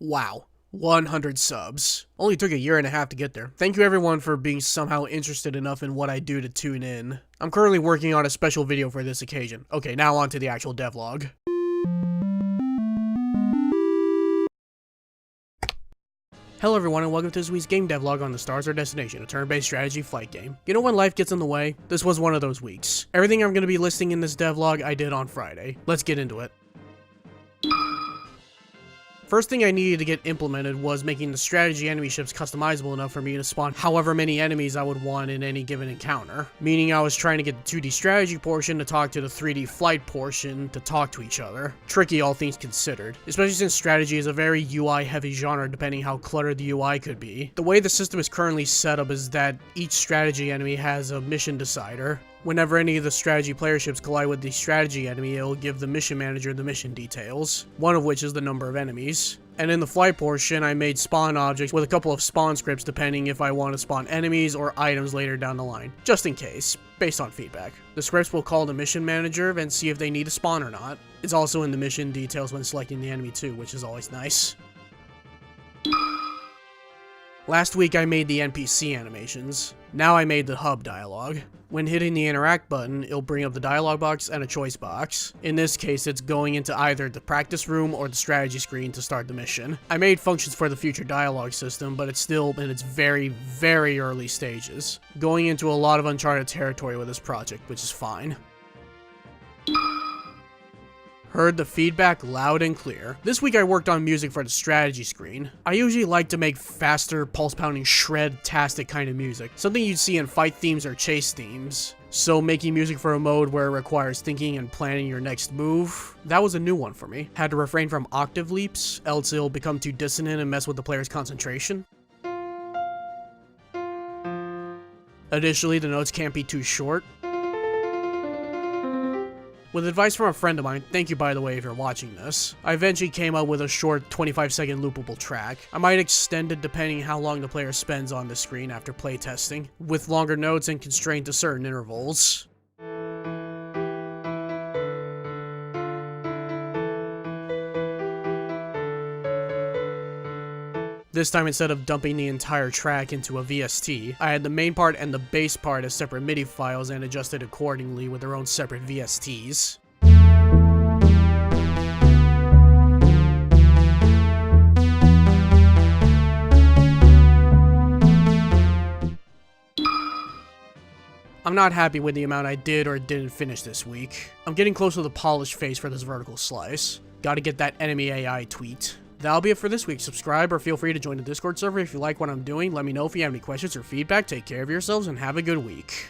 Wow. 100 subs. Only took a year and a half to get there. Thank you everyone for being somehow interested enough in what I do to tune in. I'm currently working on a special video for this occasion. Okay, now on to the actual devlog. Hello everyone and welcome to this week's game devlog on the Stars Our Destination, a turn-based strategy flight game. You know when life gets in the way? This was one of those weeks. Everything I'm going to be listing in this devlog I did on Friday. Let's get into it. First thing I needed to get implemented was making the strategy enemy ships customizable enough for me to spawn however many enemies I would want in any given encounter. Meaning I was trying to get the 2D strategy portion to talk to the 3D flight portion to talk to each other. Tricky all things considered, especially since strategy is a very UI heavy genre depending how cluttered the UI could be. The way the system is currently set up is that each strategy enemy has a mission decider. Whenever any of the strategy player ships collide with the strategy enemy, it'll give the mission manager the mission details, one of which is the number of enemies. And in the flight portion, I made spawn objects with a couple of spawn scripts depending if I want to spawn enemies or items later down the line, just in case, based on feedback. The scripts will call the mission manager and see if they need to spawn or not. It's also in the mission details when selecting the enemy too, which is always nice. Last week I made the NPC animations. Now I made the hub dialogue. When hitting the interact button, it'll bring up the dialogue box and a choice box. In this case, it's going into either the practice room or the strategy screen to start the mission. I made functions for the future dialogue system, but it's still in its very, very early stages. Going into a lot of uncharted territory with this project, which is fine. Heard the feedback loud and clear. This week I worked on music for the strategy screen. I usually like to make faster, pulse-pounding, shred-tastic kind of music. Something you'd see in fight themes or chase themes. So making music for a mode where it requires thinking and planning your next move, that was a new one for me. Had to refrain from octave leaps, else it'll become too dissonant and mess with the player's concentration. Additionally, the notes can't be too short. With advice from a friend of mine, thank you by the way if you're watching this, I eventually came up with a short 25-second loopable track. I might extend it depending how long the player spends on the screen after playtesting, with longer notes and constrained to certain intervals. This time, instead of dumping the entire track into a VST, I had the main part and the bass part as separate MIDI files and adjusted accordingly with their own separate VSTs. I'm not happy with the amount I did or didn't finish this week. I'm getting close to the polished face for this vertical slice. Gotta get that enemy AI tweet. That'll be it for this week. Subscribe or feel free to join the Discord server if you like what I'm doing. Let me know if you have any questions or feedback. Take care of yourselves and have a good week.